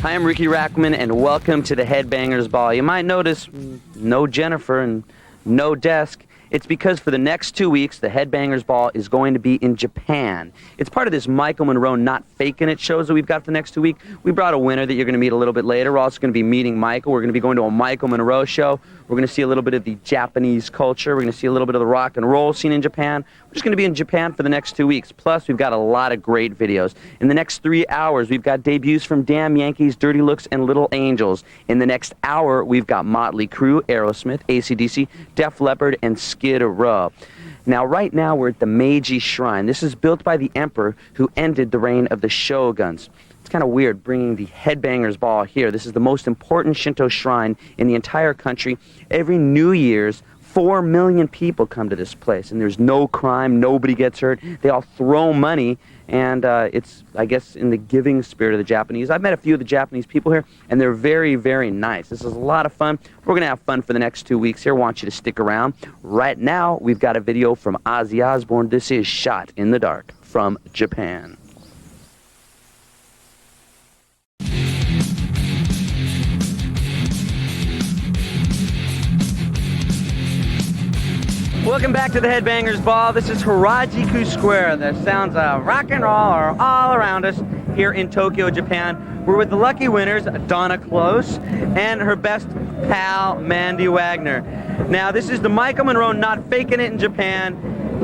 Hi, I'm Ricky Rackman, and welcome to the Headbangers Ball. You might notice no Jennifer and no desk. It's because for the next 2 weeks, the Headbangers Ball is going to be in Japan. It's part of this Michael Monroe Not Fakin' It shows that we've got for the next 2 weeks. We brought a winner that you're going to meet a little bit later. We're also going to be meeting Michael. We're going to be going to a Michael Monroe show. We're going to see a little bit of the Japanese culture. We're going to see a little bit of the rock and roll scene in Japan. We're just going to be in Japan for the next 2 weeks. Plus, we've got a lot of great videos. In the next 3 hours, we've got debuts from Damn Yankees, Dirty Looks, and Little Angels. In the next hour, we've got Motley Crue, Aerosmith, AC/DC, Def Leppard, and Skid Row. Now, right now, we're at the Meiji Shrine. This is built by the emperor who ended the reign of the Shoguns. It's kind of weird bringing the Headbangers Ball here. This is the most important Shinto shrine in the entire country. Every New Year's, 4 million people come to this place, and there's no crime, nobody gets hurt. They all throw money, and it's, I guess, in the giving spirit of the Japanese. I've met a few of the Japanese people here, and they're very, very nice. This is a lot of fun. We're going to have fun for the next 2 weeks here. I want you to stick around. Right now, we've got a video from Ozzy Osbourne. This is Shot in the Dark from Japan. Welcome back to the Headbangers Ball. This is Harajuku Square. The sounds of rock and roll are all around us here in Tokyo, Japan. We're with the lucky winners, Donna Close and her best pal, Mandy Wagner. Now, this is the Michael Monroe Not Fakin' It in Japan,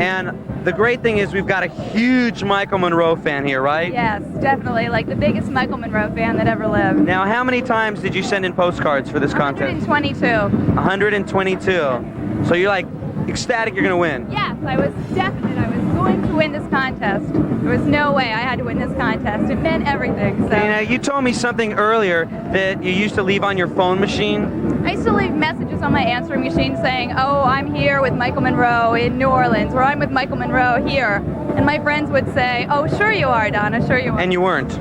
and the great thing is we've got a huge Michael Monroe fan here, right? Yes, definitely. Like the biggest Michael Monroe fan that ever lived. Now, how many times did you send in postcards for this contest? 122. 122. So you're like ecstatic you're going to win? Yes, I was definite. I was going to win this contest. There was no way I had to win this contest. It meant everything. So. Now, you told me something earlier that you used to leave on your phone machine. I used to leave messages on my answering machine saying, oh, I'm here with Michael Monroe in New Orleans, or I'm with Michael Monroe here. And my friends would say, oh, sure you are, Donna, sure you are. And you weren't.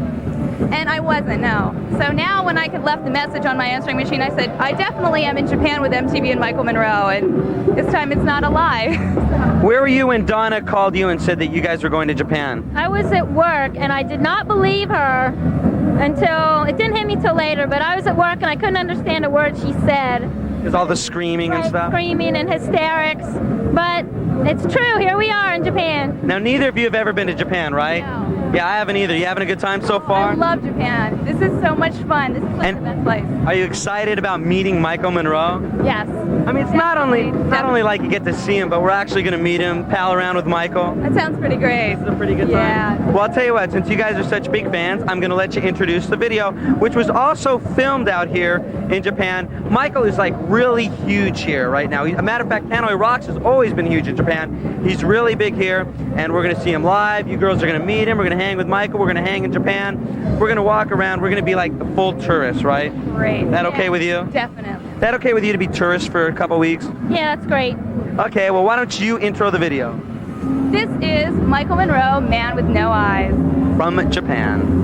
And I wasn't, no. So now when I could left the message on my answering machine, I said, I definitely am in Japan with MTV and Michael Monroe, and this time it's not a lie. Where were you when Donna called you and said that you guys were going to Japan? I was at work, and I did not believe her until, it didn't hit me till later, but I was at work and I couldn't understand a word she said. There's all the screaming and stuff? Screaming and hysterics, but it's true, here we are in Japan. Now, neither of you have ever been to Japan, right? No. Yeah, I haven't either. You having a good time so far? I love Japan. This is so much fun. This is like the best place. Are you excited about meeting Michael Monroe? Yes. I mean, it's not only like you get to see him, but we're actually going to meet him, pal around with Michael. That sounds pretty great. This is a pretty good time. Yeah. Well, I'll tell you what, since you guys are such big fans, I'm going to let you introduce the video, which was also filmed out here in Japan. Michael is like really huge here right now. A matter of fact, Hanoi Rocks has always been huge in Japan. He's really big here, and we're going to see him live. You girls are going to meet him. We're going to hang with Michael. We're going to hang in Japan. We're going to walk around. We're going to be like the full tourists, right? Great. That okay with you? Definitely. That okay with you to be tourists for a couple weeks? Yeah, that's great. Okay, well, why don't you intro the video? This is Michael Monroe, Man with No Eyes. From Japan.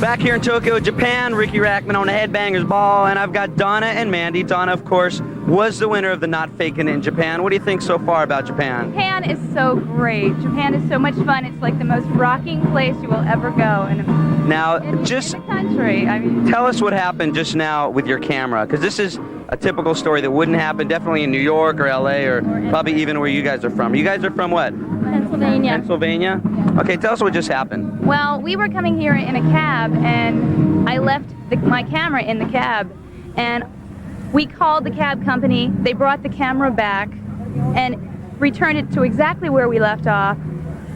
Back here in Tokyo, Japan, Ricky Rackman on the Headbangers Ball, and I've got Donna and Mandy. Donna, of course, was the winner of the Not Fakin' It in Japan. What do you think so far about Japan? Japan is so great. Japan is so much fun. It's like the most rocking place you will ever go in the country. I mean, tell us what happened just now with your camera, because this is a typical story that wouldn't happen definitely in New York or LA or probably even where you guys are from. You guys are from what? Pennsylvania. Pennsylvania? Okay, tell us what just happened. Well, we were coming here in a cab, and I left my camera in the cab, and we called the cab company. They brought the camera back and returned it to exactly where we left off,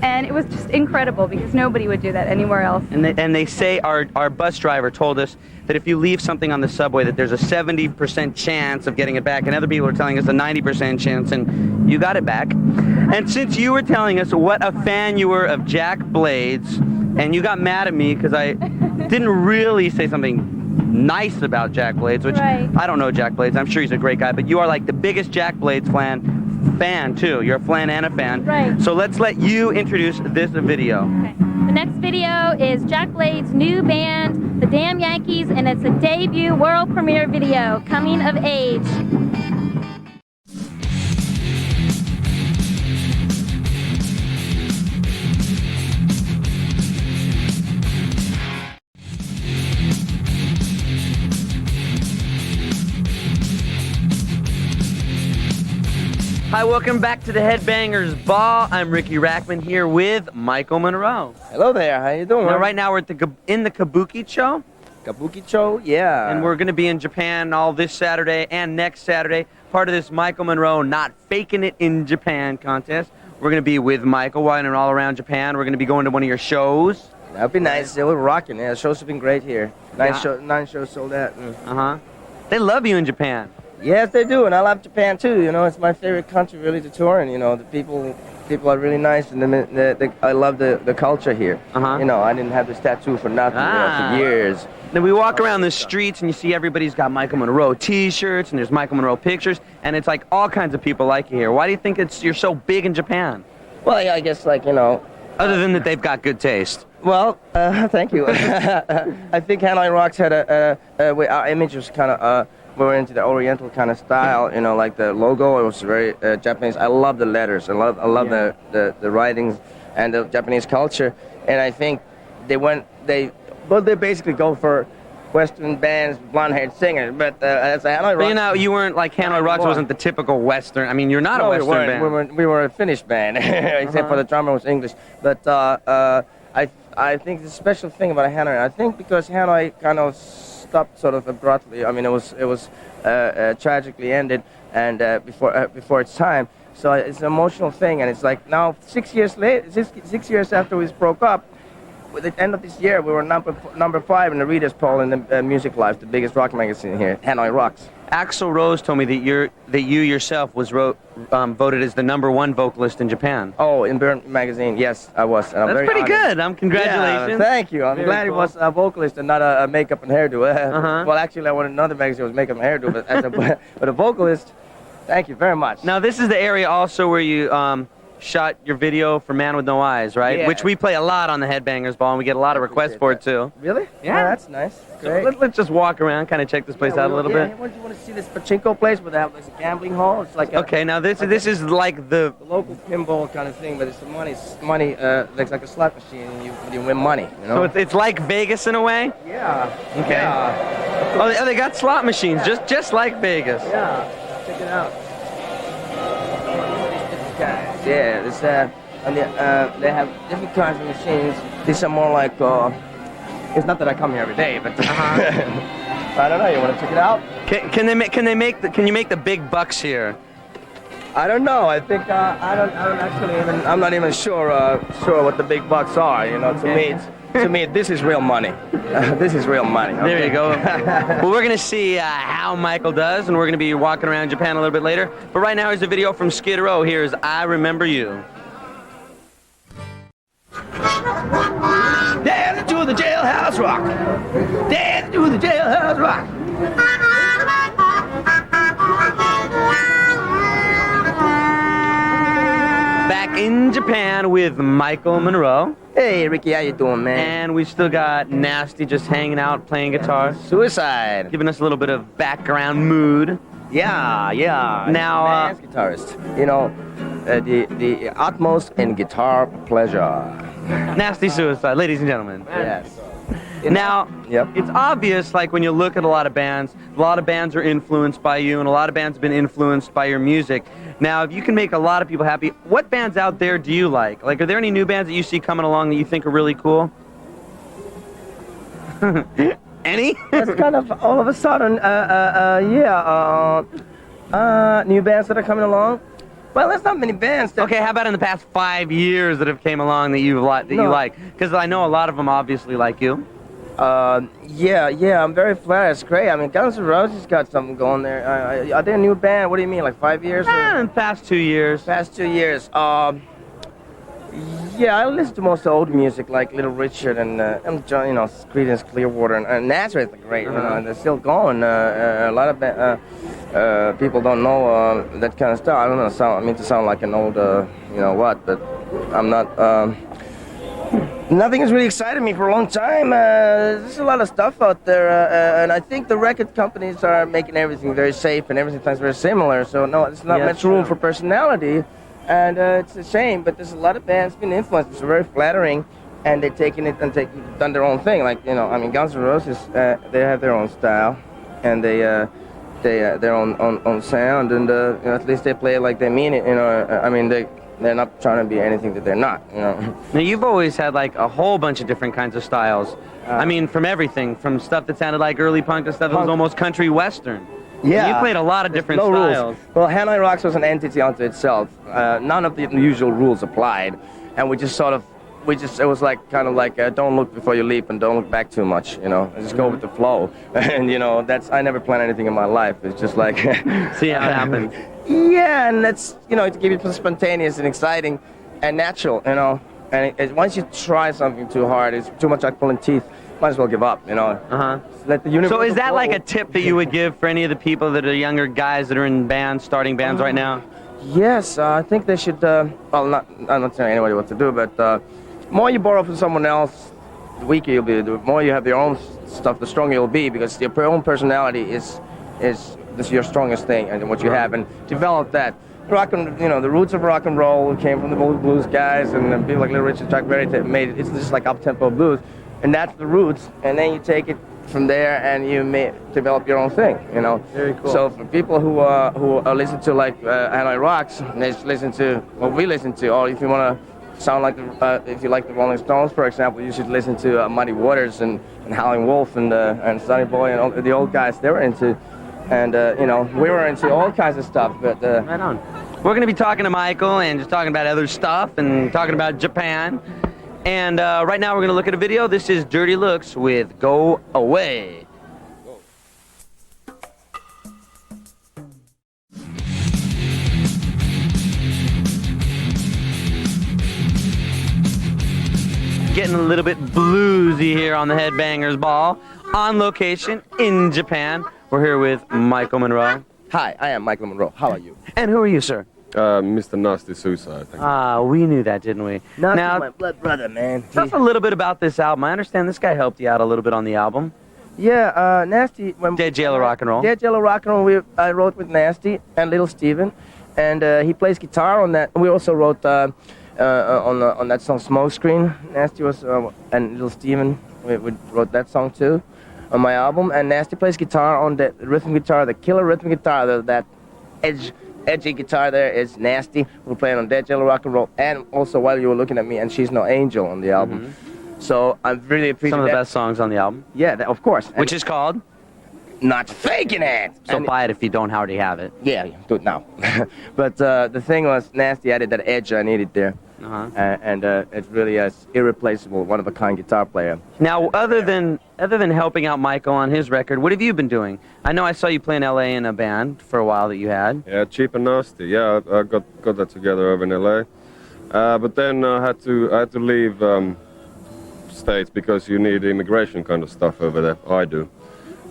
and it was just incredible because nobody would do that anywhere else. And they say our bus driver told us that if you leave something on the subway that there's a 70% chance of getting it back, and other people are telling us a 90% chance, and you got it back. And since you were telling us what a fan you were of Jack Blades, and you got mad at me because I didn't really say something nice about Jack Blades, which right. I don't know Jack Blades. I'm sure he's a great guy, but you are like the biggest Jack Blades fan too. You're a fan and a fan. Right. So let's let you introduce this video. Okay. The next video is Jack Blade's new band, the Damn Yankees, and it's a debut world premiere video, Coming of Age. Hi, welcome back to the Headbangers Ball. I'm Ricky Rackman here with Michael Monroe. Hello there, how you doing? Now, right now we're at in the Kabuki Show, Kabuki-cho, yeah. and we're going to be in Japan all this Saturday and next Saturday. Part of this Michael Monroe Not Faking It in Japan contest. We're going to be with Michael wandering all around Japan. We're going to be going to one of your shows. That'd be nice. They were rocking. Yeah, the shows have been great here. Nine shows sold out. Uh-huh. They love you in Japan. Yes, they do, and I love Japan too. You know, it's my favorite country really to tour in. You know, the people are really nice, and I love the culture here. Uh-huh. You know, I didn't have this tattoo for nothing, for years. Then we walk around the streets and you see everybody's got Michael Monroe t-shirts and there's Michael Monroe pictures, and it's like all kinds of people like you here. Why do you think you're so big in Japan? Well, yeah, I guess like, you know. Other than that they've got good taste. Well, thank you. I think Hanoi Rocks had our image was kind of, we were into the Oriental kind of style, you know, like the logo. It was very Japanese. I love the letters. I love the writings and the Japanese culture. And I think they basically go for Western bands, blonde-haired singers. But as a Hanoi Rocks, But you know, you weren't like Hanoi Rocks wasn't the typical Western. I mean, you're not a Western band. We were a Finnish band, except for the drummer was English. But I think the special thing about Hanoi, I think because Hanoi kind of stopped sort of abruptly. I mean, it was tragically ended and before its time. So it's an emotional thing, and it's like now 6 years later, 6 years after we broke up. At the end of this year, we were number 5 in the readers poll in the Music Life, the biggest rock magazine here, Hanoi Rocks. Axl Rose told me that you yourself was voted as the #1 vocalist in Japan. Oh, in Burn magazine, yes, I was. And I'm That's very pretty honored. good. Congratulations. Yeah, thank you. I'm Very glad he cool. was a vocalist and not a makeup and hairdo. Well, actually, I wanted another magazine that was makeup and hairdo, but but a vocalist. Thank you very much. Now, this is the area also where you shot your video for Man with No Eyes, right? Yeah. Which we play a lot on the Headbangers Ball, and we get a lot of requests for it, too. Really? Yeah. Oh, that's nice. So Great. let's just walk around, kind of check this place out a little bit. You want to see this pachinko place where they have this gambling hall? It's like Okay, now this is like the... local pinball kind of thing, but it's money. Looks like a slot machine, and you win money. You know? So it's like Vegas in a way? Yeah. Okay. Yeah. Oh, they got slot machines, just like Vegas. Yeah. Check it out. Guys. Yeah, it's and they have different kinds of machines. These are more like it's not that I come here every day, but I don't know. You want to check it out? Can you make the big bucks here? I don't know. I think I'm not even sure what the big bucks are. You know, to me, this is real money. This is real money. Okay? There you go. Well, we're going to see how Michael does, and we're going to be walking around Japan a little bit later. But right now, here's a video from Skid Row. Here's I Remember You. Dance to the jailhouse rock. Dance to the jailhouse rock. Back in Japan with Michael Monroe. Hey, Ricky, how you doing, man? And we've still got Nasty just hanging out, playing guitar, Suicide. giving us a little bit of background mood. Yeah. Now, Man's guitarist. You know, the utmost in guitar pleasure. Nasty Suicide, ladies and gentlemen. Yes. Now, Yep. it's obvious, like, when you look at a lot of bands are influenced by you, and a lot of bands have been influenced by your music. Now, if you can make a lot of people happy, what bands out there do you like? Like, are there any new bands that you see coming along that you think are really cool? Any? It's kind of all of a sudden, new bands that are coming along. Well, there's not many bands that... Okay, how about in the past 5 years that have came along that you like? Because I know a lot of them obviously like you. Yeah, I'm very flattered. It's great. I mean, Guns N' Roses got something going there. Are they a new band? What do you mean, like 5 years? In the past 2 years. Past 2 years. Yeah, I listen to most of the old music, like Little Richard and John, you know, Creedence Clearwater and Nazareth are great, you know, and they're still going. A lot of people don't know that kind of stuff. I don't know. I mean to sound like an old, you know what, but I'm not. Nothing has really excited me for a long time. There's a lot of stuff out there, and I think the record companies are making everything very safe and everything's very similar. So no, there's not much room for personality. And it's a shame, but there's a lot of bands been influenced. It's very flattering, and they're taking it and done their own thing. Like, you know, I mean, Guns N' Roses, they have their own style, and they their own sound, and at least they play it like they mean it. I mean they're not trying to be anything that they're not. Now you've always had like a whole bunch of different kinds of styles. I mean, from everything, from stuff that sounded like early punk to stuff that was almost country western. Yeah, you played a lot of different no styles. Rules. Well, Hanoi Rocks was an entity unto itself. None of the usual rules applied, and we just it was like kind of like don't look before you leap and don't look back too much, just go with the flow. And I never planned anything in my life. It's just like see how it happens. Yeah, and that's to keep it spontaneous and exciting and natural, and once you try something too hard, it's too much like pulling teeth. Might as well give up, Let the universe So is that flow. like a tip that you would give for any of the people that are younger guys that are in bands, starting bands right now? Yes, I think they should. I'm not telling anybody what to do, but the more you borrow from someone else, the weaker you'll be. The more you have your own stuff, the stronger you'll be, because your own personality is your strongest thing, and what you have, and develop that. The roots of rock and roll came from the blues guys, and people like Little Richard, Chuck Berry made it. It's just like up-tempo blues, and that's the roots. And then you take it from there, and you may develop your own thing. Very cool. So for people who listen to like Hanoi Rocks, they just listen to what we listen to. Or if you want to sound like if you like the Rolling Stones, for example, you should listen to Muddy Waters and Howlin' Wolf and Sonny Boy and all the old guys they were into. And we were into all kinds of stuff. But right on. We're going to be talking to Michael and just talking about other stuff and talking about Japan. And right now we're going to look at a video. This is Dirty Looks with Go Away. Getting a little bit bluesy here on the Headbangers Ball. On location in Japan. We're here with Michael Monroe. Hi, I am Michael Monroe. How are you? And who are you, sir? Mr. Nasty Suicide, I think. We knew that, didn't we? Now, my blood brother, man. Tell us a little bit about this album. I understand this guy helped you out a little bit on the album. Yeah, Nasty. Dead Yellow Rock and Roll. Dead Yellow Rock and Roll. I wrote with Nasty and Little Steven, and he plays guitar on that. We also wrote on that song Smokescreen. Nasty was and Little Steven. We wrote that song too on my album. And Nasty plays guitar on that rhythm guitar, the killer rhythm guitar, that edgy guitar there is Nasty. We're playing on Dead Yellow Rock and Roll, and also While You Were Looking at Me and She's No Angel on the album. Mm-hmm. So I really appreciate some of the best songs on the album. Yeah, of course. Which is called Not Faking It. So buy it if you don't already have it. Yeah, do it now. But the thing was, Nasty added that edge I needed there. And it's really a irreplaceable, one-of-a-kind guitar player. Now, other than helping out Michael on his record, what have you been doing? I know I saw you play in L.A. in a band for a while that you had. Yeah, Cheap and Nasty. Yeah, I got that together over in L.A. But then I had to leave States because you need immigration kind of stuff over there. I do.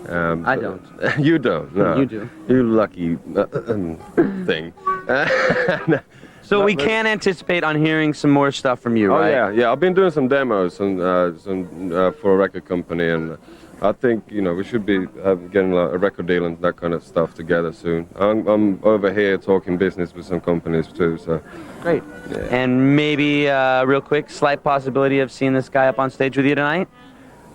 I don't. You don't. No. You do. You lucky thing. So we can anticipate on hearing some more stuff from you, right? Oh yeah. I've been doing some demos and for a record company, and I think we should be getting a record deal and that kind of stuff together soon. I'm over here talking business with some companies too. So great. Yeah. And maybe real quick, slight possibility of seeing this guy up on stage with you tonight.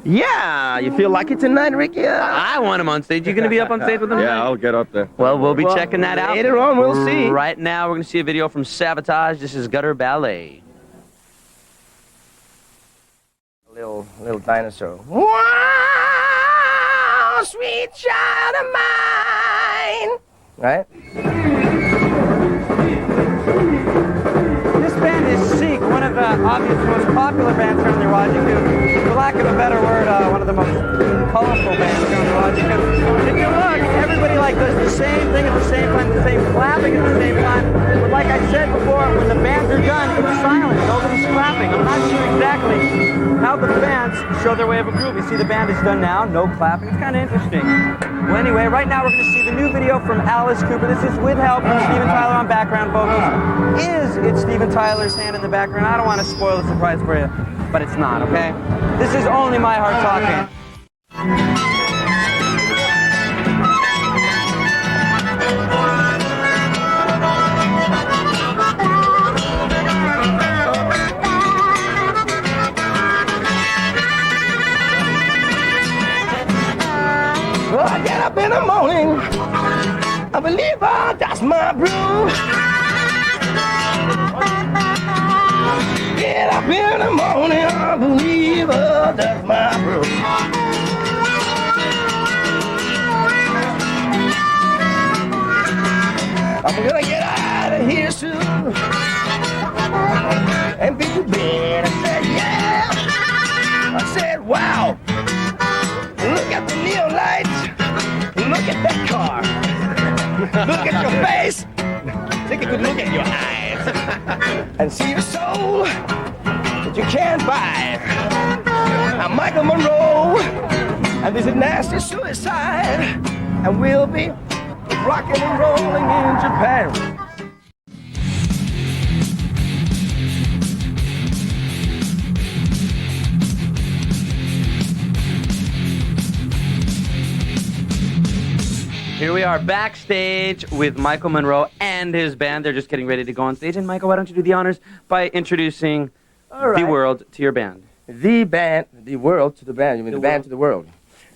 Yeah, you feel like it tonight, Ricky? I want him on stage. You gonna be up on stage with him? Yeah, I'll get up there. Well, we'll be checking that out. Later on, we'll see. Right now, we're gonna see a video from Sabotage. This is Gutter Ballet. A little dinosaur. Wow, sweet child of mine. Right? This band is Seek, one of the obvious most popular bands currently watching. For lack of a better word, one of the most colorful bands currently watching. If you look, everybody does the same thing at the same time, the same clapping at the same time. But like I said before, when the bands are done, it's silent. Nobody's clapping. I'm not sure exactly how the fans show their way of a groove. You see the band is done now, no clapping. It's kind of interesting. Well, anyway, right now we're going to see the new video from Alice Cooper. This is with help from Steven Tyler on background vocals. Is it Steven Tyler's hand in the background? I don't want to spoil the surprise for you, but it's not, okay? This is only my heart talking. Well, I get up in the morning, I believe I dust my broom. Get up in the morning, I believe I dust my broom. I'm gonna get out of here soon and be to bed. I said, yeah. I said, wow. Look at the neon lights. Look at that car. Look at your face. Take a good look at your eyes and see your soul that you can't buy. I'm Michael Monroe, and this is Nasty Suicide, and we'll be rocking and rolling in Japan. Here we are backstage with Michael Monroe and his band. They're just getting ready to go on stage. And Michael, why don't you do the honors by introducing the world to your band? The band, the world to the band. You mean the band to the world?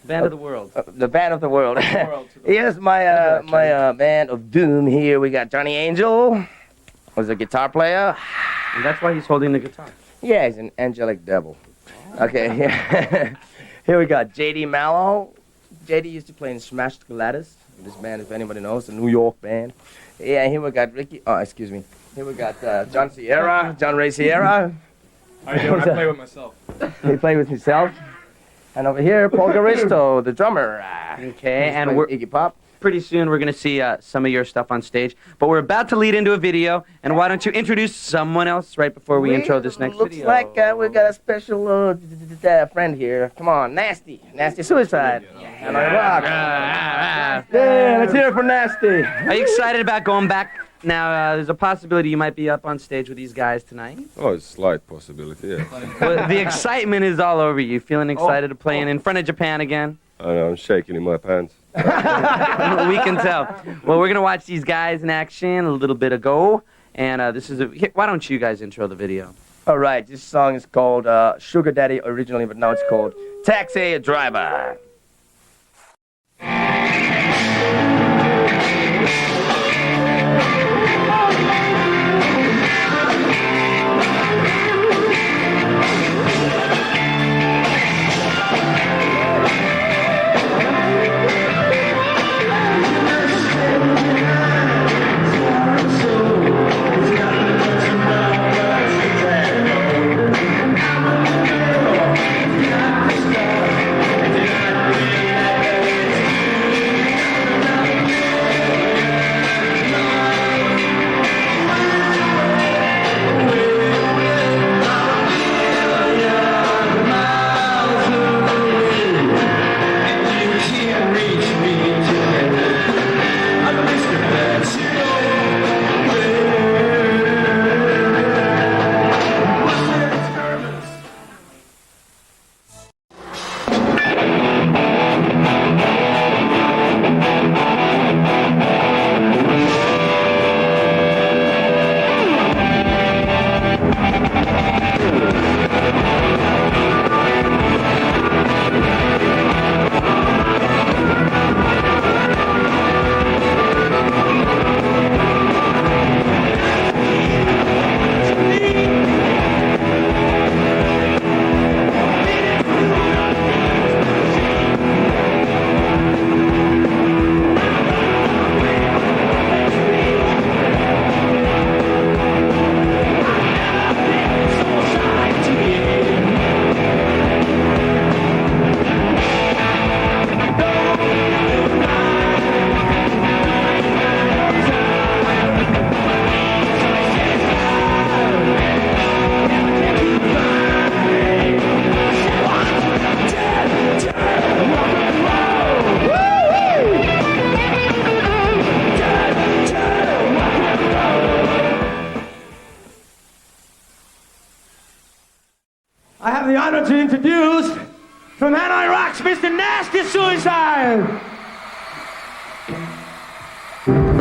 Band of the world. The band of the world. Here's my my band of doom. Here we got Johnny Angel, who's a guitar player. And that's why he's holding the guitar. Yeah, he's an angelic devil. Okay, here we got J.D. Mallow. J.D. used to play in Smashed Gladys. This band, if anybody knows, a New York band. Yeah, here we got Ricky. Oh, excuse me. Here we got John Sierra, John Ray Sierra. How you doing? I play with myself. He played with himself. And over here, Paul Garisto, the drummer. Okay, and we're Iggy Pop. pretty soon we're going to see some of your stuff on stage. But we're about to lead into a video, and why don't you introduce someone else right before we intro this next video? Looks like we got a special friend here. Come on, Nasty Suicide. And I rock. Yeah, let's hear it for Nasty. Are you excited about going back? Now, there's a possibility you might be up on stage with these guys tonight. Oh, it's a slight possibility, yeah. Well, the excitement is all over you. Feeling excited to play in front of Japan again? I know, I'm shaking in my pants. We can tell. Well, we're going to watch these guys in action a little bit ago. And this is why don't you guys intro the video? All right, this song is called Sugar Daddy originally, but now it's called Taxi Driver. I have the honor to introduce, from Hanoi Rocks, Mr. Nasty Suicide.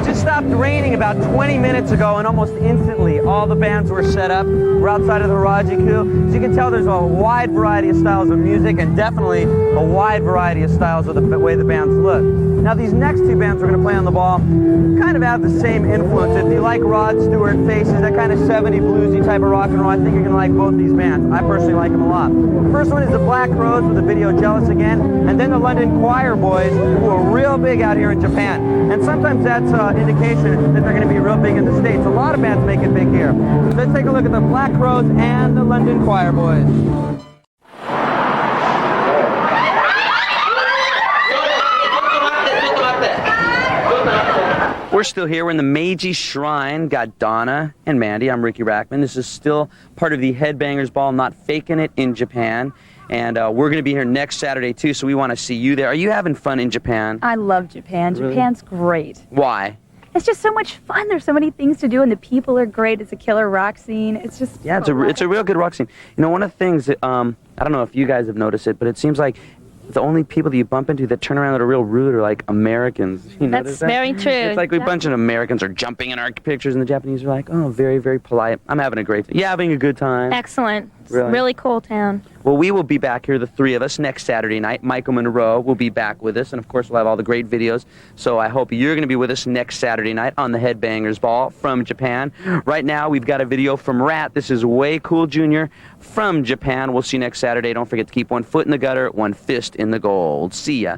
Just stopped raining about 20 minutes ago, and almost instantly all the bands were set up. We're outside of the Harajuku. As you can tell, there's a wide variety of styles of music, and definitely a wide variety of styles of the way the bands look. Now, these next two bands we're going to play on the ball kind of have the same influence. If you like Rod Stewart, Faces, that kind of 70 bluesy type of rock and roll, I think you're going to like both these bands. I personally like them a lot. First one is the Black Crowes with the video Jealous Again, and then the London Choir Boys, who are real big out here in Japan. And sometimes that's an indication that they're going to be real big in the States. A lot of bands make it big here. So let's take a look at the Black Crowes and the London Choir Boys. We're still here. We're in the Meiji Shrine. Got Donna and Mandy. I'm Ricky Rackman. This is still part of the Headbangers Ball, Not Faking It, in Japan. And we're going to be here next Saturday, too, so we want to see you there. Are you having fun in Japan? I love Japan. Really? Japan's great. Why? It's just so much fun. There's so many things to do, and the people are great. It's a killer rock scene. It's just... Yeah, it's a real good rock scene. You know, one of the things that, I don't know if you guys have noticed it, but it seems like the only people that you bump into that turn around that are real rude are like Americans. You That's very true. It's like a bunch of Americans are jumping in our pictures, and the Japanese are like, oh, very, very polite. I'm having a great time. Yeah, having a good time. Excellent. It's Really? really cool town. Well, we will be back here, the three of us, next Saturday night. Michael Monroe will be back with us, and of course we'll have all the great videos. So I hope you're going to be with us next Saturday night on the Headbangers Ball from Japan. Right now, we've got a video from Rat. This is Way Cool Jr. from Japan. We'll see you next Saturday. Don't forget to keep one foot in the gutter, one fist in the gold. See ya.